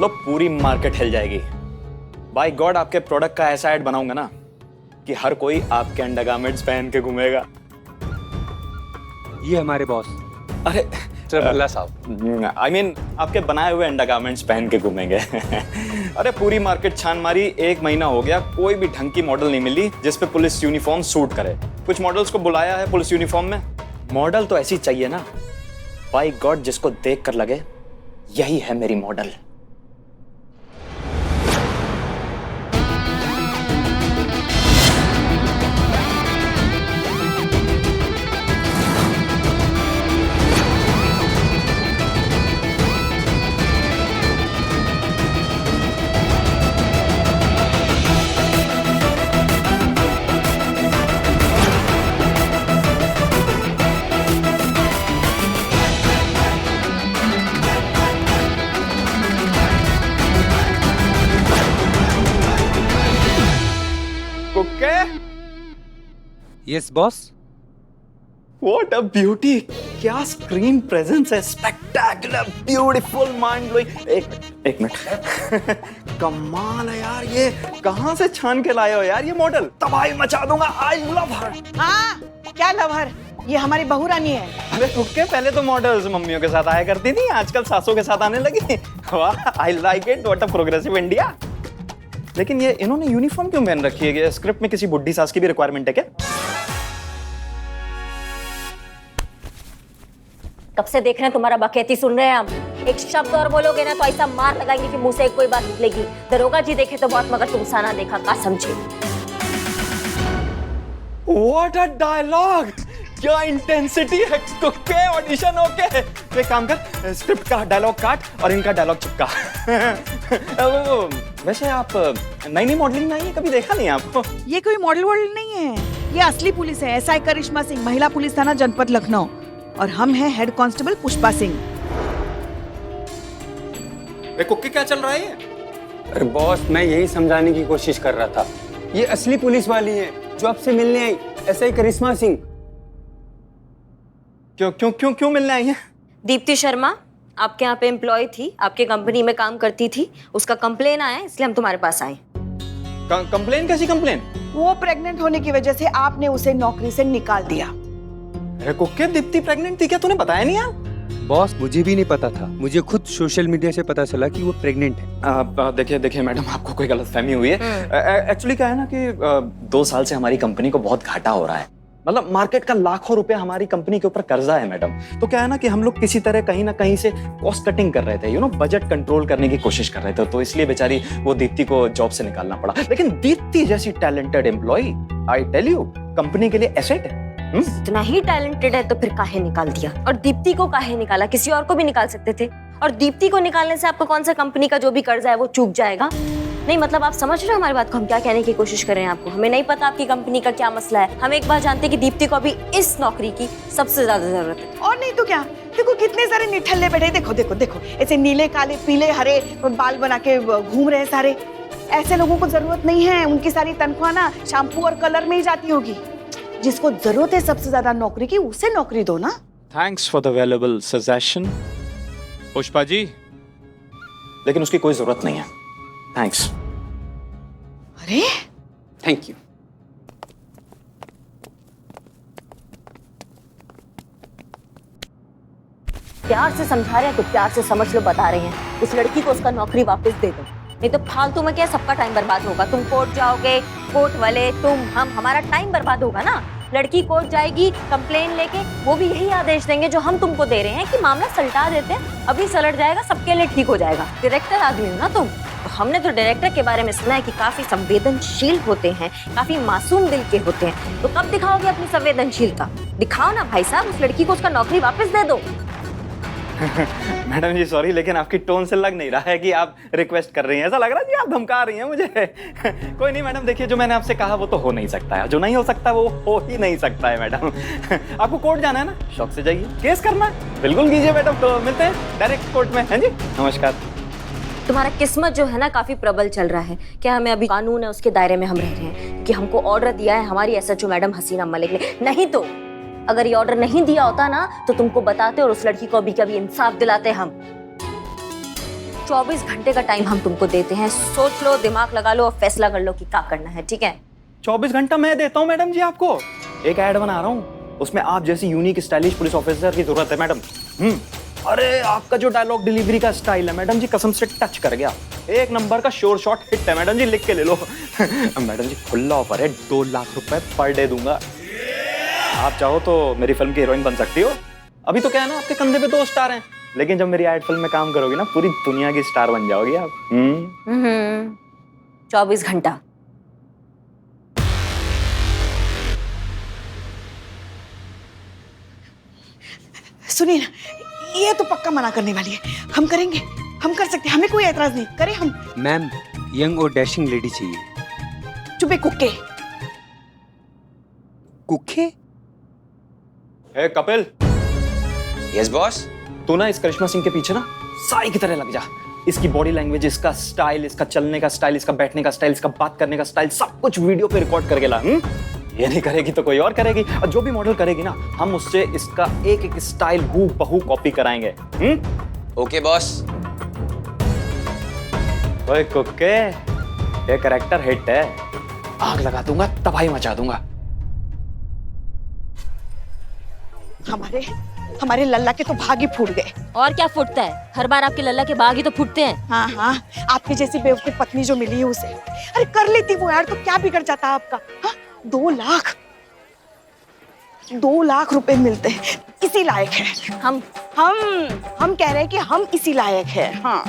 लो पूरी मार्केट हिल जाएगी। Bye God आपके प्रोडक्ट का ऐसा ऐड बनाऊंगा ना कि हर कोई आपके अंडरगारमेंट्स पहन के घूमेगा। ये हमारे बॉस अरे भल्ला साहब, I mean, आपके बनाए हुए अंडरगारमेंट्स पहन के घूमेंगे। अरे पूरी मार्केट छान मारी, 1 महीना हो गया, कोई भी ढंग की मॉडल नहीं मिली जिस पे पुलिस यूनिफॉर्म सूट करे। कुछ मॉडल्स को बुलाया है पुलिस यूनिफॉर्म में, मॉडल तो ऐसी चाहिए ना बाय गॉड जिसको देख कर लगे यही है मेरी model. Yes boss. What a beauty! क्या स्क्रीन प्रेजेंस है, स्पेक्टेकुलर, ब्यूटीफुल, माइंड ब्लोइंग। एक मिनट कमाल है यार, ये कहाँ से छान के लाए हो यार ये मॉडल? तबाही मचा दूंगा। आई लव हर। हाँ, क्या लव हर? ये हमारी बहू रानी है। अरे के पहले तो मॉडल्स मम्मियों के साथ आया करती थी, आजकल सासों के साथ आने लगी। वाह, I like it, what a progressive India. लेकिन ये इन्होंने यूनिफॉर्म क्यों पहन रखी है? ये स्क्रिप्ट में किसी बुड्ढी सास की भी रिक्वायरमेंट है क्या? कब से देख रहे हैं तुम्हारा बकैती सुन रहे हैं हम। एक शब्द और बोलोगे ना तो ऐसा मार लगाएंगे कि मुंह से कोई बात निकलेगी। दरोगा जी देखे तो बहुत मगर तुम साना देखा का समझे। What a dialogue! क्या इंटेंसिटी है। Okay audition okay. एक काम कर, स्क्रिप्ट का डायलॉग काट और इनका डायलॉग चिपका। वैसे आप नई मॉडलिंग में आई है, कभी देखा नहीं आपको? ये कोई मॉडल वॉडल नहीं है, ये असली पुलिस है। एसआई करिश्मा सिंह, महिला पुलिस थाना जनपद लखनऊ, और हम हैं head constable Pushpa Singh. Cookie क्या चल रहा है? अरे बॉस, मैं यही समझाने की कोशिश कर रहा था। ये असली पुलिस वाली है जो आपसे मिलने आई, एसआई करिश्मा सिंह। क्यों मिलने आई है? दीप्ति शर्मा आपके यहाँ पे एम्प्लॉय थी, आपके कंपनी में काम करती थी, उसका कंप्लेन आया इसलिए हम तुम्हारे पास आए। कंप्लेन? कैसी कंप्लेन? वो प्रेग्नेंट होने की वजह से आपने उसे नौकरी से निकाल दिया। अरे कुक्के, दीप्ति प्रेग्नेंट थी क्या? तूने बताया नहीं यार? बॉस, मुझे भी नहीं पता था, मुझे खुद सोशल मीडिया से पता चला कि वो प्रेग्नेंट है। देखिए मैडम, आपको कोई गलतफहमी हुई है। एक्चुअली क्या है ना कि 2 साल से हमारी कंपनी को बहुत घाटा हो रहा है। मतलब मार्केट का लाखों रुपए हमारी कंपनी के ऊपर कर्जा है मैडम। तो क्या है ना कि हम लोग किसी तरह कहीं ना कहीं से कॉस्ट कटिंग कर रहे थे, बजट कंट्रोल करने की कोशिश कर रहे थे। तो इसलिए बेचारी वो दीप्ति को जॉब से निकालना पड़ा। लेकिन दीप्ति जैसी talented employ, I tell you, company के लिए एसेट है। इतना ही टैलेंटेड है तो फिर काहे निकाल दिया? और दीप्ति को काहे निकाला? किसी और को भी निकाल सकते थे। और दीप्ति को निकालने से आपको कौन सा कंपनी का जो भी कर्जा है वो चूक जाएगा? नहीं मतलब आप समझ रहे हो हमारी बात को? हम क्या कहने की कोशिश कर रहे हैं आपको? हमें नहीं पता आपकी कंपनी का क्या मसला है। हम एक बात जानते हैं कि दीप्ति को अभी इस नौकरी की सबसे ज्यादा जरूरत है। और नहीं तो क्या, देखो कितने सारे निठल्ले बैठे, देखो देखो देखो, ऐसे नीले काले पीले हरे बाल बना के घूम रहे सारे। ऐसे लोगों को जरूरत नहीं है, उनकी सारी तनख्वाह ना शैम्पू और कलर में ही जाती होगी। जिसको जरूरत है सबसे ज्यादा नौकरी की, उसे नौकरी दो ना। Thanks for the valuable suggestion Pushpa ji, लेकिन उसकी कोई जरूरत नहीं है। थैंक्स। अरे थैंक यू। प्यार से समझा रहे हैं तो प्यार से समझ लो, बता रहे हैं उस लड़की को उसका नौकरी वापस दे दो, नहीं तो फालतू में क्या सबका टाइम बर्बाद होगा। तुम कोर्ट जाओगे, कोर्ट वाले, तुम, हम, हमारा टाइम बर्बाद होगा ना। लड़की कोर्ट जाएगी कंप्लेन लेके, वो भी यही आदेश देंगे जो हम तुमको दे रहे हैं कि मामला सलटा देते हैं, अभी सलट जाएगा, सबके लिए ठीक हो जाएगा। डायरेक्टर आदमी हो ना तुम, तो हमने तो डायरेक्टर के बारे में सुना है कि काफी संवेदनशील होते हैं, काफी मासूम दिल के होते हैं। तो कब दिखाओगे अपनी संवेदनशीलता? दिखाओ ना भाई साहब, उस लड़की को उसका नौकरी वापस दे दो। मैडम जी सॉरी, लेकिन आपकी टोन से लग नहीं रहा है कि आप रिक्वेस्ट कर रही हैं। ऐसा लग रहा है कि आप धमका रही हैं मुझे। कोई नहीं मैडम, देखिए जो मैंने आपसे कहा वो तो हो नहीं सकता है, जो नहीं हो सकता वो हो ही नहीं सकता है मैडम। आपको कोर्ट जाना है ना, शौक से जाइए, केस करना है बिल्कुल कीजिए मैडम। तो मिलते हैं डायरेक्ट कोर्ट में, हैं जी। नमस्कार। तुम्हारा किस्मत जो है ना काफी प्रबल चल रहा है। क्या हमें अभी कानून है उसके दायरे में हम रह रहे हैं कि हमको ऑर्डर दिया है हमारी एसएचओ मैडम हसीना मलिक ने। नहीं तो अगर ये ऑर्डर नहीं दिया होता ना तो तुमको बताते और उस लड़की को अभी कभी इंसाफ दिलाते हम। 24 घंटे का टाइम हम तुमको देते हैं, सोच लो, दिमाग लगा लो और फैसला कर लो कि क्या करना है, ठीक है? 24 घंटा मैं देता हूँ मैडम जी आपको। एक ऐड बना रहा हूँ, उसमें आप जैसी यूनिक स्टाइलिश पुलिस ऑफिसर की जरूरत है मैडम। अरे आपका जो डायलॉग डिलीवरी का स्टाइल है मैडम जी, कसम से टच कर गया। एक नंबर का श्योर शॉट हिट है मैडम जी, लिख के ले लो। मैडम जी खुला ऑफर है, 2 लाख रुपए पर डे दूंगा। आप चाहो तो मेरी फिल्म की हीरोइन बन सकती हो। अभी तो क्या है ना, आपके कंधे पे 2 स्टार हैं, लेकिन जब मेरी एड फिल्म में काम करोगी ना, पूरी दुनिया की स्टार बन जाओगी आप। 24 घंटा। सुनिए ना, ये तो पक्का मना करने वाली है। हम करेंगे, हम कर सकते हैं, हमें कोई एतराज नहीं, करें हम। मैम, यंग और डैशिंग लेडी चाहिए। चुपे कुक्के। कुखे? ए कपिल, यस बॉस। तू ना इस करिश्मा सिंह के पीछे ना साई की तरह लग जा। इसकी बॉडी लैंग्वेज, इसका स्टाइल, इसका चलने का स्टाइल, इसका बैठने का स्टाइल, इसका बात करने का स्टाइल, सब कुछ वीडियो पे रिकॉर्ड करके ला। ये नहीं करेगी तो कोई और करेगी, और जो भी मॉडल करेगी ना, हम उससे इसका एक एक स्टाइल हूबहू कॉपी कराएंगे। Okay boss. ओए कुक्के, ये कैरेक्टर हिट है, आग लगा दूंगा, तबाही मचा दूंगा। हमारे लल्ला के तो भाग ही फूट गए। और क्या फूटता है? हर बार आपके लल्ला के बाग ही तो फूटते हैं। हाँ हाँ, आपकी जैसी बेवकूफ पत्नी जो मिली है उसे। अरे कर लेती वो यार, तो क्या बिगड़ जाता आपका? हाँ, 2 लाख रुपए मिलते हैं, इसी लायक है। हम कह रहे हैं कि हम इसी लायक है। हाँ,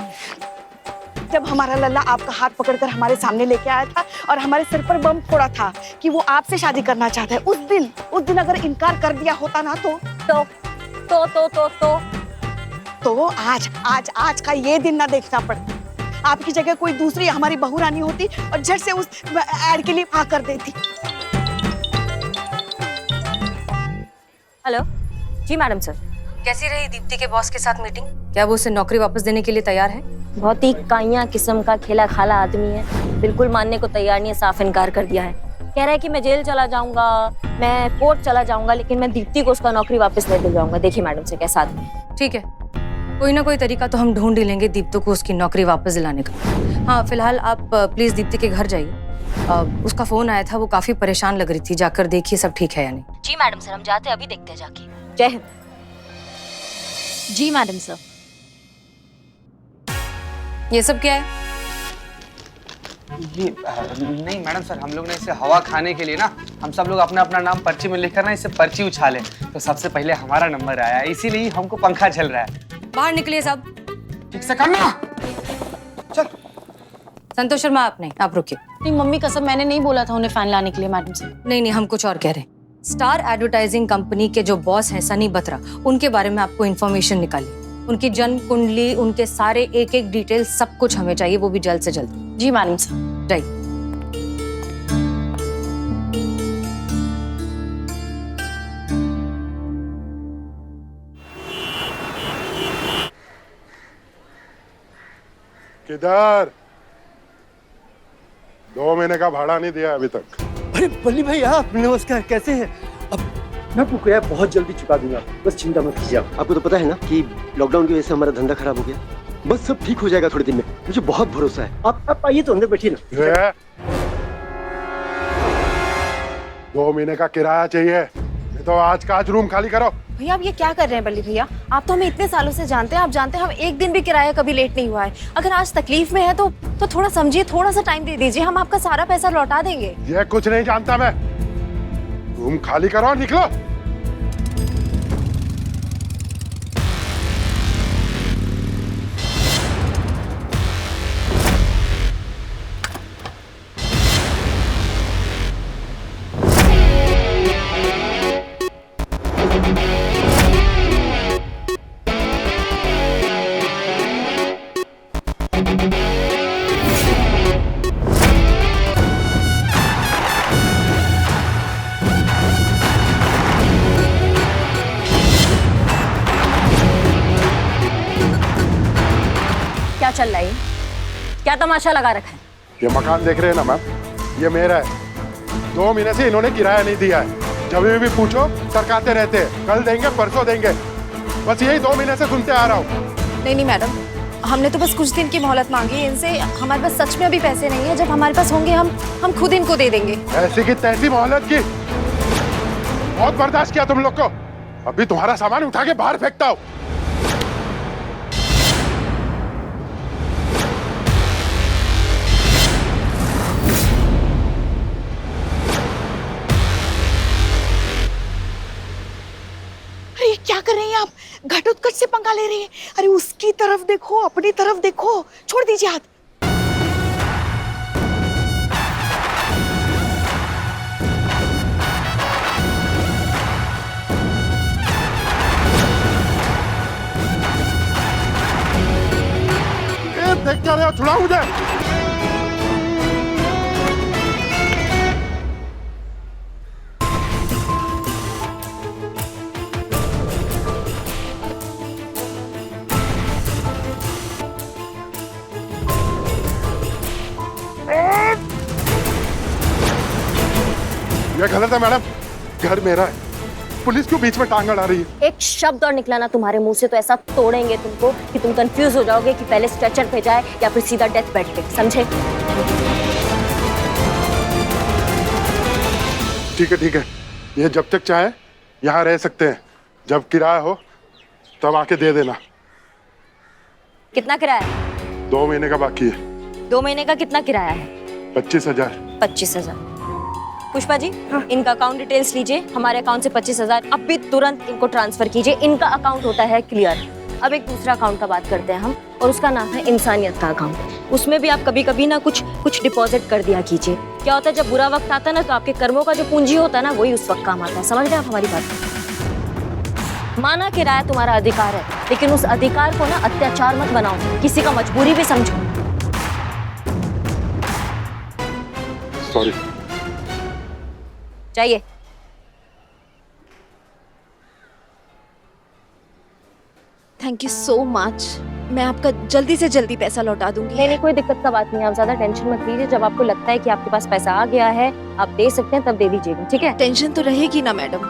जब हमारा लल्ला आपका हाथ पकड़कर हमारे सामने लेके आया था और हमारे सिर पर बम फोड़ा था कि वो आपसे शादी करना चाहता है, उस दिन अगर इनकार कर दिया होता ना तो आज का ये दिन ना देखना पड़ता। आपकी जगह कोई दूसरी हमारी बहू रानी होती और झट से उस ऐड के लिए हाँ कर देती। हेलो जी मैडम सर। कैसी रही दीप्ति के बॉस के साथ मीटिंग? क्या वो उसे नौकरी वापस देने के लिए तैयार है? बहुत ही काइया किस्म का खेला खाला आदमी है, बिल्कुल मानने को तैयार नहीं है, साफ इनकार कर दिया है। कह रहा है कि मैं जेल चला जाऊंगा, मैं कोर्ट चला जाऊंगा, लेकिन मैं दीप्ति को उसका नौकरी वापस ले दे जाऊंगा। देखिए मैडम से कैसा आदमी। ठीक है, कोई ना कोई तरीका तो हम ढूंढ ही लेंगे दीप्ति को उसकी नौकरी वापस दिलाने का। हाँ, फिलहाल आप प्लीज दीप्ति के घर जाइए। उसका फोन आया था, वो काफी परेशान लग रही थी, जाकर देखिए सब ठीक है या नहीं। जी मैडम सर, हम जाते हैं, अभी देखते हैं जाके। जय हिंद। जी मैडम सर। ये सब क्या है? ये नहीं मैडम सर, हम लोग ने इसे हवा खाने के लिए ना, हम सब लोग अपना अपना नाम पर्ची में लिखकर ना इसे पर्ची उछाले, तो सबसे पहले हमारा नंबर आया, इसीलिए हमको पंखा झल रहा है। बाहर निकलिए सब। ठीक से करना। चल। संतोष शर्मा, आप नहीं, आप रुकिए। नहीं मम्मी कसम, मैंने नहीं बोला था उन्हें फैन लाने के लिए मैडम से। नहीं, हम कुछ और कह रहे हैं। स्टार एडवर्टाइजिंग कंपनी के जो बॉस हैं सनी बत्रा, उनके बारे में आपको इन्फॉर्मेशन निकालिए। उनकी जन्म कुंडली, उनके सारे एक एक डिटेल, सब कुछ हमें चाहिए, वो भी जल्द से जल्द। जी मैडम सर। राइट। किधर? 2 महीने का भाड़ा नहीं दिया अभी तक। अरे बल्ली भाई आप, नमस्कार, कैसे हैं? अब मैं आपको क्या बहुत जल्दी चुका दूंगा, बस चिंता मत कीजिए। आपको तो पता है ना कि लॉकडाउन की वजह से हमारा धंधा खराब हो गया, बस सब ठीक हो जाएगा थोड़े दिन में, मुझे बहुत भरोसा है। आप आइए तो अंदर बैठिए ना। 2 महीने का किराया चाहिए, नहीं तो आज का आज रूम खाली करो। भैया आप ये क्या कर रहे हैं बल्ली भैया? आप तो हमें इतने सालों से जानते हैं, आप जानते हैं हम एक दिन भी किराया कभी लेट नहीं हुआ है। अगर आज तकलीफ में है तो थोड़ा समझिए, थोड़ा सा टाइम दे दीजिए, हम आपका सारा पैसा लौटा देंगे। ये कुछ नहीं जानता मैं, रूम खाली करो और निकलो। क्या चल रहा है? क्या तमाशा लगा रखा है? ये मकान देख रहे हैं ना मैम, ये मेरा है। 2 महीने से इन्होंने किराया नहीं दिया है, जब भी पूछो सरकाते रहते हैं, कल देंगे परसों देंगे, बस यही 2 महीने से सुनते आ रहा हूँ। नहीं मैडम, हमने तो बस कुछ दिन की मोहलत मांगी है इनसे। हमारे पास सच में अभी पैसे नहीं है। जब हमारे पास होंगे हम खुद इनको दे देंगे। ऐसी की तैसी मोहलत की, बहुत बर्दाश्त किया तुम लोग को। अभी तुम्हारा सामान उठा के बाहर फेंकता हूँ। अरे ये क्या कर रही हैं आप? घटोत्कच से पंगा ले रही हैं। अरे उसकी तरफ देखो, अपनी तरफ देखो, छोड़ दीजिए हाथ। देख क्या रहे हो, छुड़ाओ मुझे। ये गलत है मैडम, घर मेरा है, पुलिस क्यों बीच में टांग अड़ा रही है? एक शब्द और निकला ना तुम्हारे मुंह से तो ऐसा तोड़ेंगे तुमको कि तुम कंफ्यूज हो जाओगे कि पहले स्ट्रेचर पे जाए या फिर सीधा डेथ बेड पे, समझे? ठीक है, ये जब तक चाहे यहाँ रह सकते हैं, जब किराया हो तब आके दे देना। कितना किराया? 2 महीने का बाकी है। 2 महीने का कितना किराया है? 25,000। 25,000। पुष्पा जी, इनका अकाउंट डिटेल्स लीजिए, हमारे अकाउंट से 25,000 अभी तुरंत इनको ट्रांसफर कीजिए। इनका अकाउंट होता है क्लियर। अब एक दूसरा अकाउंट का बात करते हैं हम, और उसका नाम है इंसानियत का अकाउंट। उसमें भी आप कभी कभी ना कुछ डिपॉजिट कर दिया कीजिए। क्या होता है, जब बुरा वक्त आता है ना, तो आपके कर्मों का जो पूंजी होता है ना, वही उस वक्त काम आता है। समझ रहे हैं आप हमारी बात? माना किराया तुम्हारा अधिकार है, लेकिन उस अधिकार को ना अत्याचार मत बनाओ, किसी का मजबूरी भी समझो। सॉरी। चाहिए? Thank you so much. मैं आपका जल्दी से जल्दी पैसा लौटा दूंगी। नहीं, कोई दिक्कत का बात नहीं है, आप ज्यादा टेंशन मत लीजिए। जब आपको लगता है कि आपके पास पैसा आ गया है, आप दे सकते हैं, तब दे दीजिएगा, ठीक है? टेंशन तो रहेगी ना मैडम,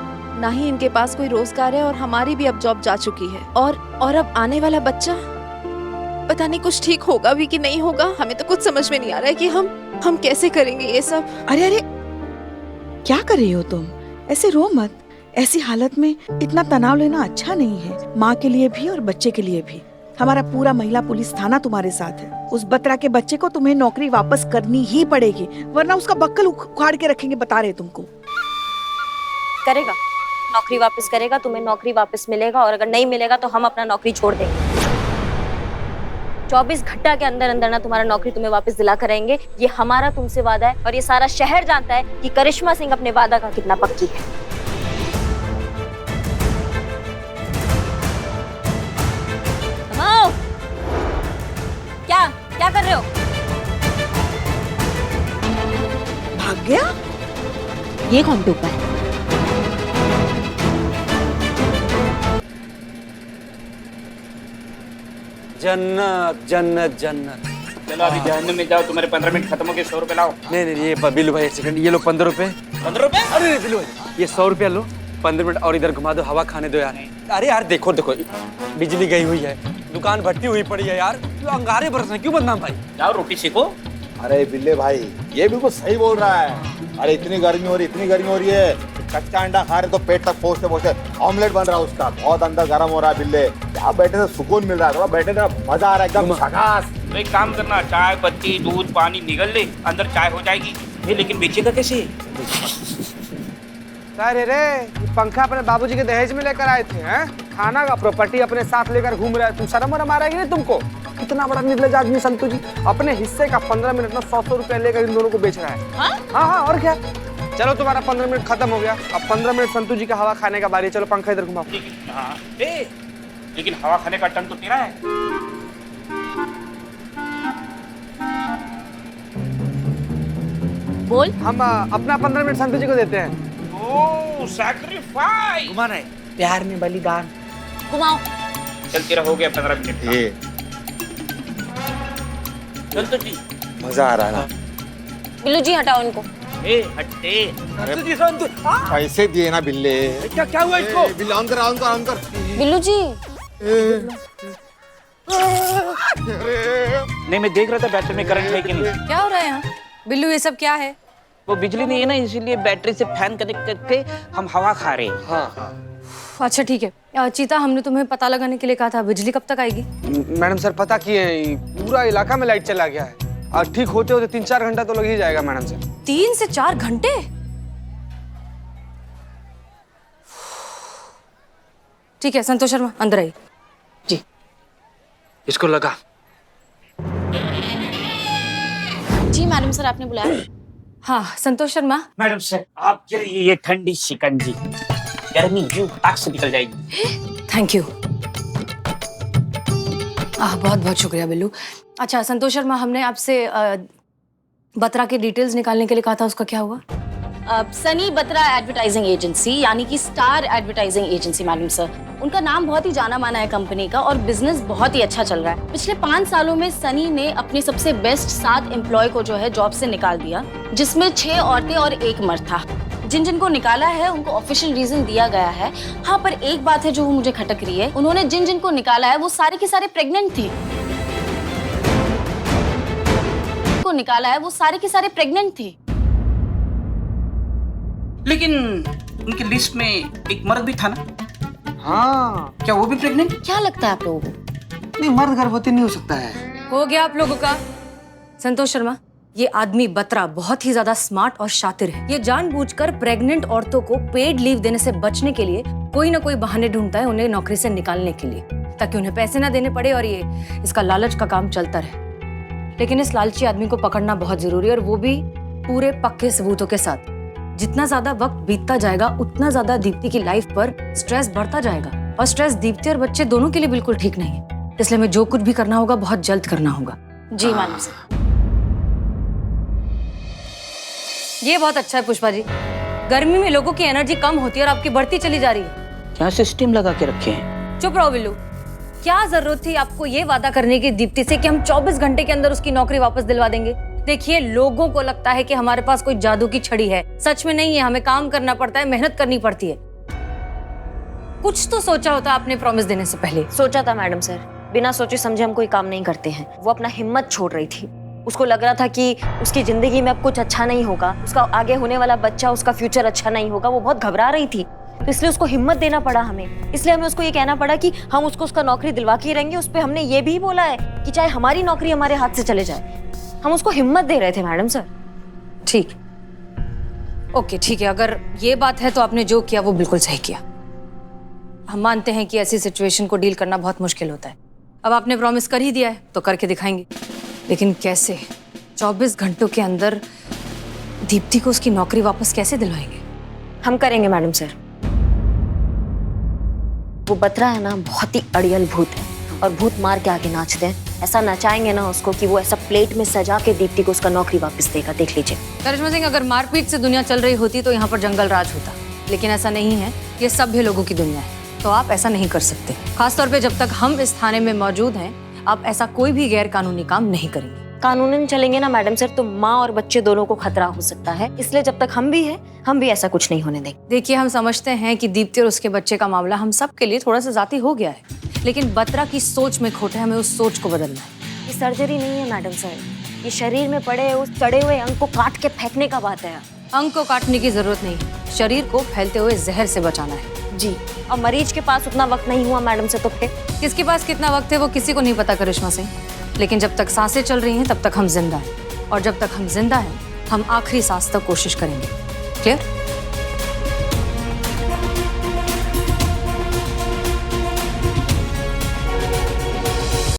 ना ही इनके पास कोई रोजगार है और हमारी भी अब जॉब जा चुकी है। और अब आने वाला बच्चा पता नहीं कुछ ठीक होगा भी कि नहीं होगा। हमें तो कुछ समझ में नहीं आ रहा है कि हम कैसे करेंगे ये सब। अरे क्या कर रही हो तुम? ऐसे रो मत। ऐसी हालत में इतना तनाव लेना अच्छा नहीं है, माँ के लिए भी और बच्चे के लिए भी। हमारा पूरा महिला पुलिस थाना तुम्हारे साथ है। उस बत्रा के बच्चे को तुम्हें नौकरी वापस करनी ही पड़ेगी, वरना उसका बक्कल उखाड़ के रखेंगे, बता रहे तुमको। करेगा, नौकरी वापस करेगा, तुम्हें नौकरी वापस मिलेगा, और अगर नहीं मिलेगा तो हम अपना नौकरी छोड़ देंगे। 24 घंटा के अंदर अंदर ना तुम्हारा नौकरी तुम्हें वापस दिला करेंगे। ये हमारा तुमसे वादा है, और ये सारा शहर जानता है कि करिश्मा सिंह अपने वादा का कितना पक्की है। क्या कर रहे हो? भाग गया? ये कौन टूपा है? जन्नत जन्नत जन्नत। चलो अभी जहन्नुम में जाओ, तुम्हारे 15 मिनट खत्म हो गए, 100 रुपए लाओ। नहीं, ये बिल्लू भाई, एक सेकंड, ये लो 15 रुपए। 15 रुपए? अरे नहीं बिल्लू भाई, ये 100 रुपया लो, 15 मिनट और इधर घुमा दो, हवा खाने दो यार। अरे यार देखो, बिजली गई हुई है, दुकान भट्टी हुई पड़ी है यार, अंगारे बरस रहे, क्यों बदनाम भाई? जाओ रोटी सेको। अरे बिल्ले भाई, ये बिल्कुल सही बोल रहा है। अरे इतनी गर्मी हो रही है, कच्चा अंडा खा रहे तो पेट तक पहुंचते ऑमलेट बन रहा है उसका, बहुत अंदर गर्म हो रहा है। बिल्ले यहाँ बैठे से सुकून मिल रहा है, थोड़ा बैठे ना मजा आ रहा है, एकदम झकास। तो एक काम करना, चाय पत्ती दूध पानी निगल ले, अंदर चाय हो जाएगी। ये लेकिन बेचेगा कैसे? अरे रे, पंखा अपने बाबूजी के दहेज में लेकर आए थे हैं? खाना का प्रॉपर्टी अपने साथ लेकर घूम रहे हैं, तुम शर्म वरम आ रहा है कि नहीं तुमको? कितना बड़ा निर्लज आदमी संतू जी, अपने हिस्से का 15 मिनट में 100 रुपए लेकर इन दोनों को बेच रहा है। हाँ, और क्या? चलो तुम्हारा 15 मिनट खत्म हो गया, अब 15 मिनट संतू जी का हवा खाने का बारी है। चलो पंखा इधर घुमाओ। हाँ, लेकिन हवा खाने का टर्न तो तेरा है। बोल। हम अपना 15 मिनट संतू जी को देते हैं। ओह, सैक्रिफाइस। घुमाना है, प्यार में बलिदान। घुमाओ। चल तेरा हो गया 15 मिनट। ये चल तो जी, मजा आ रहा है ना। बिल्लू जी हटाओ इनको। हटते। पैसे दिए ना बिल्ले। क्या हुआ इसको? बिल्ले ऑन कर। बिल्लू जी नहीं, मैं देख रहा था बैटरी में करंट है कि नहीं। क्या हो रहा है यहाँ? बिल्लू ये सब क्या है? वो बिजली नहीं है ना, इसीलिए बैटरी से फैन कनेक्ट करके हम हवा खा रहे हैं। हाँ अच्छा ठीक है। चीता, हमने तुम्हें पता लगाने के लिए कहा था, बिजली कब तक आएगी? मैडम सर, पता किए पूरा इलाका में लाइट चला गया है और ठीक होते होते 3-4 घंटा तो लग ही जाएगा मैडम सर। 3 से 4 घंटे? ठीक है संतोष शर्मा, अंदर आइए। जी, इसको लगा। जी मैडम सर, आपने बुलाया? हाँ संतोष शर्मा। मैडम सर, आप चलिए, ये ठंडी शिकंजी, गर्मी यूं ताक से निकल जाएगी। Thank you. बहुत बहुत शुक्रिया बिल्लू। अच्छा संतोष शर्मा, हमने आपसे बत्रा की डिटेल्स निकालने के लिए कहा था, उसका क्या हुआ? सनी बत्रा एडवर्टाइजिंग एजेंसी, यानी कि star advertising agency madam sir. उनका नाम बहुत ही जाना माना है कंपनी का और बिजनेस बहुत ही अच्छा चल रहा है। पिछले 5 सालों में सनी ने अपने सबसे बेस्ट 7 एम्प्लॉय को जो है जॉब से निकाल दिया, जिसमें 6 औरतें और 1 मर्द था। जिन जिनको निकाला है उनको ऑफिशियल रीजन दिया गया है। हाँ, पर एक बात है जो मुझे खटक रही है, उन्होंने जिन जिनको निकाला है वो सारे के सारे प्रेग्नेंट थे। को निकाला है वो सारे के सारे प्रेग्नेंट थे। लेकिन उनकी लिस्ट में एक मर्द भी था ना? हाँ, क्या वो भी प्रेग्नेंट? क्या लगता है आप लोगों को? नहीं, मर्द गर्भवती नहीं हो सकता है। हो गया आप लोगों का। संतोष शर्मा, ये आदमी बत्रा बहुत ही ज्यादा स्मार्ट और शातिर है। ये जानबूझकर प्रेग्नेंट औरतों को पेड लीव देने से बचने के लिए कोई ना कोई बहाने ढूंढता है उन्हें नौकरी से निकालने के लिए, ताकि उन्हें पैसे ना देने पड़े और ये इसका लालच का काम चलता रहे। लेकिन इस लालची आदमी को पकड़ना बहुत जरूरी है, और वो भी पूरे पक्के सबूतों के साथ। जितना ज्यादा वक्त बीतता जाएगा उतना ज्यादा दीप्ति की लाइफ पर स्ट्रेस बढ़ता जाएगा, और स्ट्रेस दीप्ति और बच्चे दोनों के लिए बिल्कुल ठीक नहीं है। इसलिए हमें जो कुछ भी करना होगा बहुत जल्द करना होगा। जी मैडम सर। ये बहुत अच्छा है पुष्पा जी। गर्मी में लोगों की एनर्जी कम होती है और आपकी बढ़ती चली जा रही है। क्या सिस्टम लगा के रखे हैं? चुप रहो बिल्लू। क्या जरूरत थी आपको ये वादा करने की दीप्ति से कि हम 24 घंटे के अंदर उसकी नौकरी वापस दिलवा देंगे? देखिए, लोगों को लगता है कि हमारे पास कोई जादू की छड़ी है। सच में नहीं है। हमें काम करना पड़ता है, मेहनत करनी पड़ती है। कुछ तो सोचा होता आपने प्रॉमिस देने से पहले। सोचा था मैडम सर, बिना सोचे समझे हम कोई काम नहीं करते हैं। वो अपना हिम्मत छोड़ रही थी। उसको लग रहा था कि उसकी जिंदगी में अब कुछ अच्छा नहीं होगा, उसका आगे होने वाला बच्चा, उसका फ्यूचर अच्छा नहीं होगा। वो बहुत घबरा रही थी, तो इसलिए उसको हिम्मत देना पड़ा हमें। इसलिए हमें उसको ये कहना पड़ा कि हम उसको उसका नौकरी दिलवा के ही रहेंगे। उस पर हमने ये भी बोला है कि चाहे हमारी नौकरी हमारे हाथ से चले जाए, हम उसको हिम्मत दे रहे थे मैडम सर। ठीक, ओके ठीक है। अगर ये बात है तो आपने जो किया वो बिल्कुल सही किया। हम मानते हैं कि ऐसी सिचुएशन को डील करना बहुत मुश्किल होता है। अब आपने प्रॉमिस कर ही दिया है तो करके दिखाएंगे। लेकिन कैसे? 24 घंटों के अंदर दीप्ति को उसकी नौकरी वापस कैसे दिलवाएंगे? हम करेंगे मैडम सर। वो बत्रा है ना, बहुत ही अड़ियल भूत है, और भूत मार के आगे नाचते हैं। ऐसा नचाएंगे ना उसको कि वो ऐसा प्लेट में सजा के दीप्ति को उसका नौकरी वापस देगा। देख लीजिए। करिश्मा सिंह, अगर मारपीट से दुनिया चल रही होती तो यहाँ पर जंगल राज होता, लेकिन ऐसा नहीं है। ये सभ्य लोगों की दुनिया है, तो आप ऐसा नहीं कर सकते। खासतौर पे जब तक हम इस थाने में मौजूद हैं, आप ऐसा कोई भी गैर कानूनी काम नहीं करेंगे। कानूनन चलेंगे ना मैडम सर, तो माँ और बच्चे दोनों को खतरा हो सकता है। इसलिए जब तक हम भी हैं, हम भी ऐसा कुछ नहीं होने देंगे। देखिए, हम समझते हैं कि दीप्ति और उसके बच्चे का मामला हम सब के लिए थोड़ा सा जाती हो गया है, लेकिन बत्रा की सोच में खोट है। हमें उस सोच को बदलना है। ये सर्जरी नहीं है मैडम सर, ये शरीर में पड़े उस चढ़े हुए अंग को काट के फेंकने का बात है। अंग को काटने की जरूरत नहीं, शरीर को फैलते हुए जहर से बचाना है। जी, और मरीज के पास उतना वक्त नहीं हुआ मैडम से, तो फिर किसके पास कितना वक्त है वो किसी को नहीं पता करिश्मा सिंह। लेकिन जब तक सांसें चल रही हैं तब तक हम जिंदा हैं, और जब तक हम जिंदा हैं हम आखिरी सांस तक कोशिश करेंगे। क्लियर?